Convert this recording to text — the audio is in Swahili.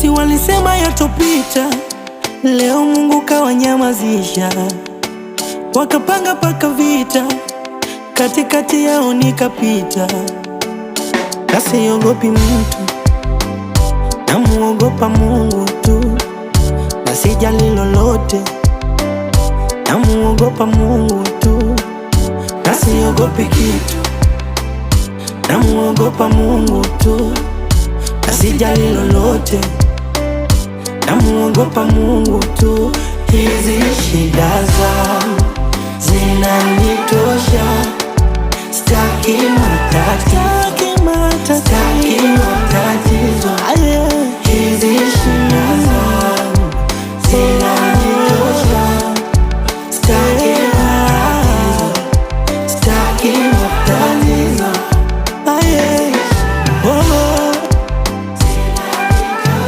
Wengi walisema yatopita, leo Mungu kawanyamazisha. Wakapanga paka vita, katikati yao nikapita. Na siogopi mtu, namuogopa Mungu tu. Na sijali lolote, namuogopa Mungu tu. Na siogopi kitu, namuogopa Mungu tu. Na sijali lolote, namuogopa Mungu tu. Hizi shida zangu zinanitosha, staki matata, staki matata.